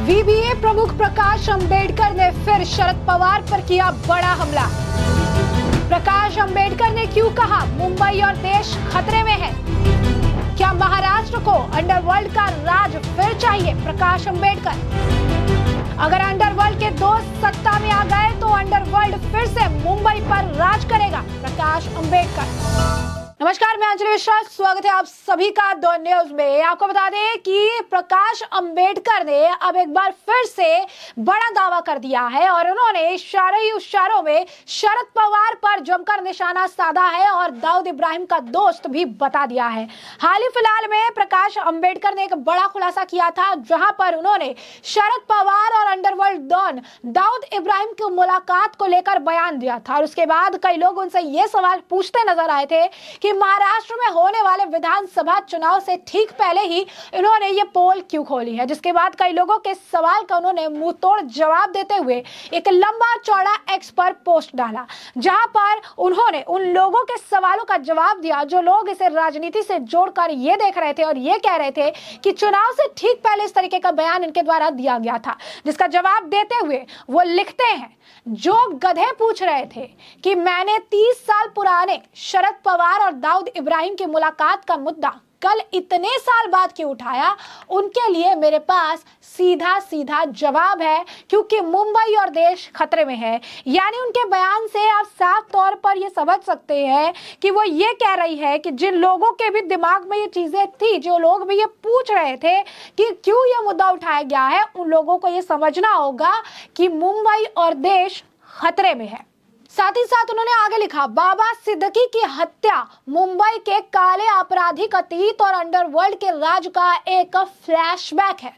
वीवीए प्रमुख प्रकाश अंबेडकर ने फिर शरद पवार पर किया बड़ा हमला। प्रकाश अंबेडकर ने क्यों कहा मुंबई और देश खतरे में है? क्या महाराष्ट्र को अंडरवर्ल्ड का राज फिर चाहिए? प्रकाश अंबेडकर। अगर अंडरवर्ल्ड के दोस्त सत्ता में आ गए तो अंडरवर्ल्ड फिर से मुंबई पर राज करेगा। प्रकाश अंबेडकर। नमस्कार, मैं अंजलि मिश्रा, स्वागत है आप सभी का द न्यूज में। आपको बता दें कि प्रकाश अंबेडकर ने अब एक बार फिर से बड़ा दावा कर दिया है और उन्होंने इशारों में शरद पवार पर जमकर निशाना साधा है और दाऊद इब्राहिम का दोस्त भी बता दिया है। हाल ही फिलहाल में प्रकाश अंबेडकर ने एक बड़ा खुलासा किया था, जहां पर उन्होंने शरद पवार और अंडरवर्ल्ड डॉन दाऊद इब्राहिम की मुलाकात को लेकर बयान दिया था और उसके बाद कई लोग उनसे ये सवाल पूछते नजर आए थे कि महाराष्ट्र में होने वाले विधानसभा चुनाव से ठीक पहले ही इन्होंने ये पोल क्यों खोली है, जिसके बाद कई लोगों के सवाल का उन्होंने मुंह तोड़ जवाब देते हुए एक लंबा चौड़ा एक्स पर पोस्ट डाला, जहां पर उन्होंने उन लोगों के सवालों का जवाब दिया जो लोग इसे राजनीति से जोड़कर ये देख रहे थे और ये कह रहे थे कि चुनाव से ठीक पहले इस तरीके का बयान इनके द्वारा दिया गया था। जिसका जवाब देते हुए वो लिखते हैं, जो गधे पूछ रहे थे कि मैंने 30 साल पुराने शरद पवार और दाऊद इब्राहिम की मुलाकात का मुद्दा कल इतने साल बाद क्यों उठाया, उनके लिए मेरे पास सीधा सीधा जवाब है, क्योंकि मुंबई और देश खतरे में है। यानी उनके बयान से आप साफ तौर पर ये समझ सकते हैं कि वो ये कह रही है कि जिन लोगों के भी दिमाग में ये चीजें थी, जो लोग भी ये पूछ रहे थे कि क्यों ये मुद्दा उठाया गया है, उन लोगों को ये समझना होगा कि मुंबई और देश खतरे में है। साथ ही साथ उन्होंने आगे लिखा, बाबा सिद्दीकी की हत्या मुंबई के काले आपराधिक अतीत और अंडरवर्ल्ड के राज का एक फ्लैशबैक है।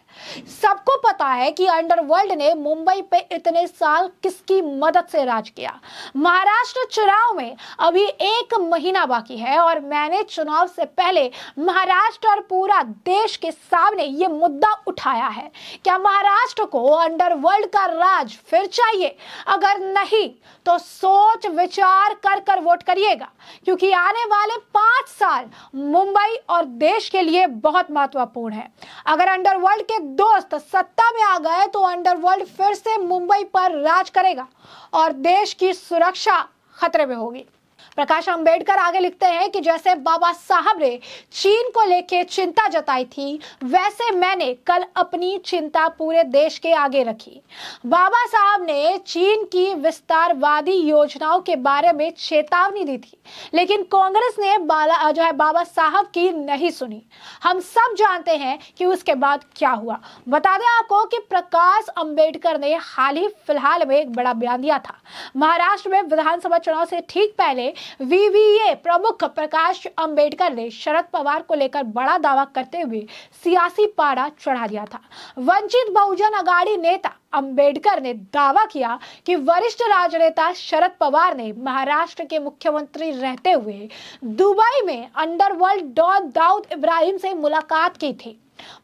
सबको पता है कि अंडरवर्ल्ड ने मुंबई पे इतने साल किसकी मदद से राज किया। महाराष्ट्र चुनाव में अभी 1 महीना बाकी है और मैंने चुनाव से पहले महाराष्ट्र और पूरा देश के सामने ये मुद्दा उठाया है। क्या महाराष्ट्र को अंडरवर्ल्ड का राज फिर चाहिए? अगर नहीं तो सोच विचार कर वोट करिएगा, क्योंकि आने वाले 5 साल मुंबई और देश के लिए बहुत महत्वपूर्ण है। अगर अंडरवर्ल्ड के दोस्त सत्ता में आ गए तो अंडरवर्ल्ड फिर से मुंबई पर राज करेगा और देश की सुरक्षा खतरे में होगी। प्रकाश अंबेडकर आगे लिखते हैं कि जैसे बाबा साहब ने चीन को लेकर चिंता जताई थी, वैसे मैंने कल अपनी चिंता पूरे देश के आगे रखी। बाबा साहब ने चीन की विस्तारवादी योजनाओं के बारे में चेतावनी दी थी, लेकिन कांग्रेस ने बाबा साहब की नहीं सुनी। हम सब जानते हैं कि उसके बाद क्या हुआ। बता दें आपको कि प्रकाश अंबेडकर ने हाल ही फिलहाल में एक बड़ा बयान दिया था। महाराष्ट्र में विधानसभा चुनाव से ठीक पहले वीवीए प्रमुख प्रकाश अंबेडकर ने शरद पवार को लेकर बड़ा दावा करते हुए सियासी पारा चढ़ा दिया था। वंचित बहुजन अघाड़ी नेता अंबेडकर ने दावा किया कि वरिष्ठ राजनेता शरद पवार ने महाराष्ट्र के मुख्यमंत्री रहते हुए दुबई में अंडरवर्ल्ड डॉन दाऊद इब्राहिम से मुलाकात की थी।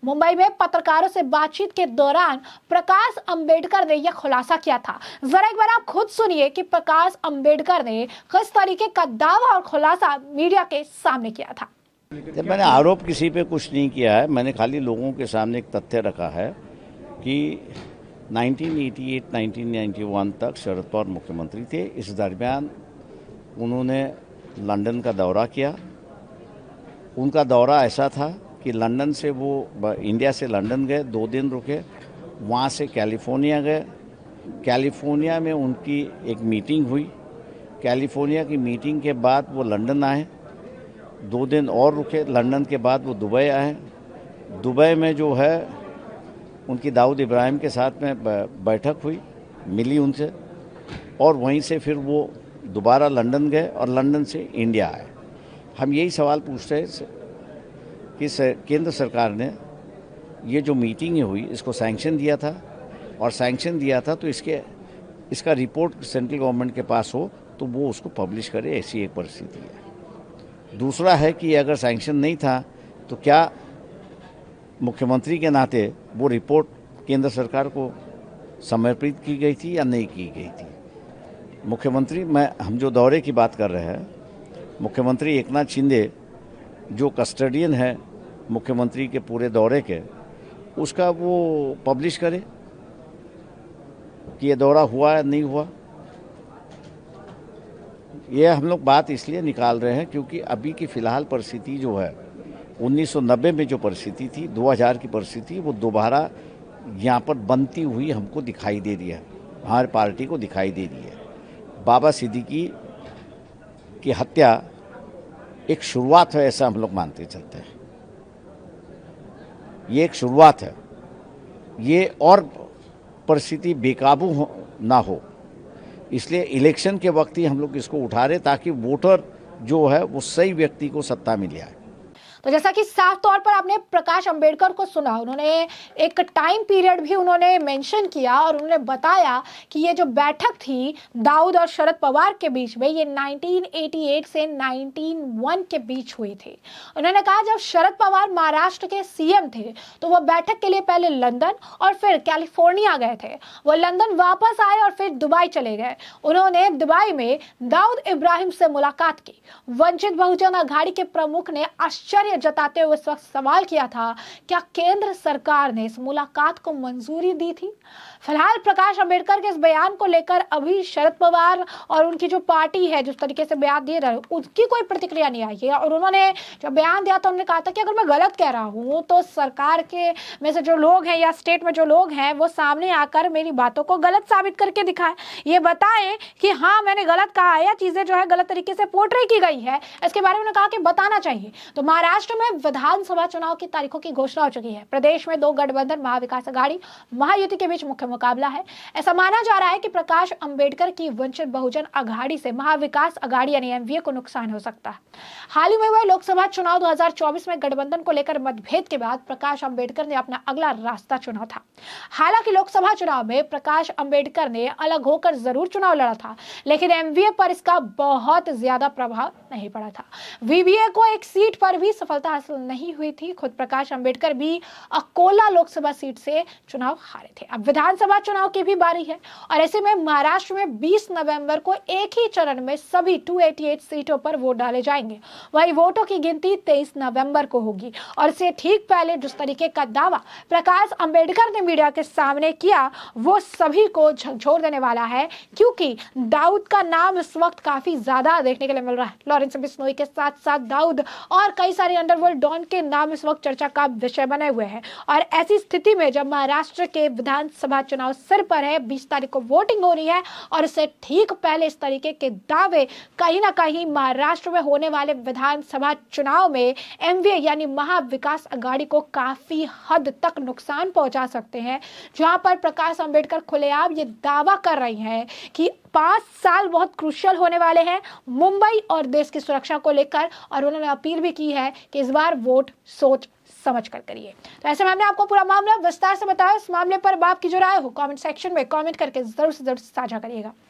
मुंबई में पत्रकारों से बातचीत के दौरान प्रकाश अंबेडकर ने यह खुलासा किया था। जरा एक बार आप खुद सुनिए कि प्रकाश अंबेडकर ने किस तरीके का दावा और खुलासा मीडिया के सामने किया था। जब मैंने आरोप किसी पे कुछ नहीं किया है, मैंने खाली लोगों के सामने एक तथ्य रखा है कि 1988-1991 तक शरद पवार मुख्यमंत्री थे। इस दरमियान उन्होंने लंदन का दौरा किया। उनका दौरा ऐसा था कि लंदन से वो इंडिया से लंदन गए, 2 दिन रुके, वहाँ से कैलिफोर्निया गए। कैलिफोर्निया में उनकी एक मीटिंग हुई। कैलिफोर्निया की मीटिंग के बाद वो लंदन आए, 2 दिन और रुके। लंदन के बाद वो दुबई आए। दुबई में जो है उनकी दाऊद इब्राहिम के साथ में बैठक हुई, मिली उनसे, और वहीं से फिर वो दोबारा लंदन गए और लंदन से इंडिया आए। हम यही सवाल पूछते हैं कि केंद्र सरकार ने ये जो मीटिंग हुई इसको सैंक्शन दिया था, और सैंक्शन दिया था तो इसका रिपोर्ट सेंट्रल गवर्नमेंट के पास हो तो वो उसको पब्लिश करे, ऐसी एक परिस्थिति है। दूसरा है कि अगर सैंक्शन नहीं था तो क्या मुख्यमंत्री के नाते वो रिपोर्ट केंद्र सरकार को समर्पित की गई थी या नहीं की गई थी। मुख्यमंत्री हम जो दौरे की बात कर रहे हैं, मुख्यमंत्री एकनाथ शिंदे जो कस्टडियन है मुख्यमंत्री के पूरे दौरे के, उसका वो पब्लिश करे कि ये दौरा हुआ है नहीं हुआ। ये हम लोग बात इसलिए निकाल रहे हैं क्योंकि अभी की फ़िलहाल परिस्थिति जो है 1990 में जो परिस्थिति थी, 2000 की परिस्थिति, वो दोबारा यहाँ पर बनती हुई हमको दिखाई दे रही है, हमारी पार्टी को दिखाई दे रही है। बाबा सिद्दीकी की हत्या एक शुरुआत है, ऐसा हम लोग मानते चलते हैं। ये एक शुरुआत है, ये और परिस्थिति बेकाबू ना हो, इसलिए इलेक्शन के वक्त ही हम लोग इसको उठा रहे ताकि वोटर जो है वो सही व्यक्ति को सत्ता में ले आए। तो जैसा कि साफ तौर पर आपने प्रकाश अंबेडकर को सुना, उन्होंने एक टाइम पीरियड भी उन्होंने मेंशन किया और उन्होंने बताया कि ये जो बैठक थी दाऊद और शरद पवार के बीच में, ये 1988 से 1991 के बीच हुई थी। उन्होंने कहा जब शरद पवार महाराष्ट्र के सीएम थे तो वो बैठक के लिए पहले लंदन और फिर कैलिफोर्निया गए थे। वो लंदन वापस आए और फिर दुबई चले गए। उन्होंने दुबई में दाऊद इब्राहिम से मुलाकात की। वंचित बहुजन अघाड़ी के प्रमुख ने आश्चर्य जताते हुए इस वक्त सवाल किया था, क्या केंद्र सरकार ने इस मुलाकात को मंजूरी दी थी? फिलहाल प्रकाश अंबेडकर के इस बयान को लेकर अभी शरद पवार और उनकी जो पार्टी है जिस तरीके से बयान दे रहे, उसकी कोई प्रतिक्रिया नहीं आई है। और उन्होंने जब बयान दिया तो उन्होंने कहा था कि अगर मैं गलत कह रहा हूं तो सरकार के में से जो लोग हैं या स्टेट में जो लोग हैं वो सामने आकर मेरी बातों को गलत साबित करके दिखाएं, ये बताएं कि हाँ मैंने गलत कहा है या चीजें जो है गलत तरीके से पोर्ट्रे की गई है, इसके बारे में उन्होंने कहा कि बताना चाहिए। तो महाराष्ट्र में विधानसभा चुनाव की तारीखों की घोषणा हो चुकी है। प्रदेश में दो गठबंधन महाविकास अघाड़ी महायुति के बीच मुख्य मुकाबला है। ऐसा माना जा रहा है कि प्रकाश अंबेडकर की वंचित बहुजन अघाड़ी से महाविकास अघाड़ी यानी एमवीए को नुकसान हो सकता है। हाल ही में हुए लोकसभा चुनाव 2024 में गठबंधन को लेकर मतभेद के बाद प्रकाश अंबेडकर ने अपना अगला रास्ता चुना था। हालांकि लोकसभा चुनाव में प्रकाश अंबेडकर ने अलग होकर जरूर चुनाव लड़ा था, लेकिन एमवीए पर इसका बहुत ज्यादा प्रभाव नहीं पड़ा था। वीवीए को एक सीट पर भी सफलता हासिल नहीं हुई थी। खुद प्रकाश अंबेडकर भी अकोला लोकसभा सीट से चुनाव हारे थे। अब विधानसभा चुनाव की भी बारी है और ऐसे में महाराष्ट्र में 20 नवंबर को एक ही चरण में सभी 288 सीटों पर वोट डाले जाएंगे। वही वोटों की गिनती 23 नवंबर को होगी और इससे ठीक पहले जिस तरीके का दावा प्रकाश अंबेडकर ने मीडिया के सामने किया वो सभी को झकझोर देने वाला है, क्योंकि दाऊद का नाम इस वक्त काफी ज्यादा देखने के लिए मिल रहा है। लॉरेंस बिश्नोई के साथ साथ दाऊद और कई सारे अंडरवर्ल्ड डॉन के नाम इस वक्त चर्चा का विषय बने हुए हैं। और ऐसी स्थिति में जब महाराष्ट्र के विधानसभा चुनाव सिर पर है, 20 तारीख को वोटिंग हो रही है और इससे ठीक पहले इस तरीके के दावे कहीं ना कहीं महाराष्ट्र में होने वाले विधानसभा चुनाव में एमवीए यानी महाविकास अघाड़ी को काफी हद तक नुकसान पहुंचा सकते हैं। जहां पर प्रकाश अंबेडकर खुलेआम ये दावा कर रही हैं कि 5 साल बहुत क्रूशियल होने वाले हैं मुंबई और देश की सुरक्षा को लेकर, और उन्होंने अपील भी की है कि इस बार वोट सोच समझ कर करिए। तो ऐसे में हमने आपको पूरा मामला विस्तार से बताया। इस मामले पर आपकी जो राय हो कमेंट सेक्शन में कमेंट करके जरूर से जरूर साझा करिएगा।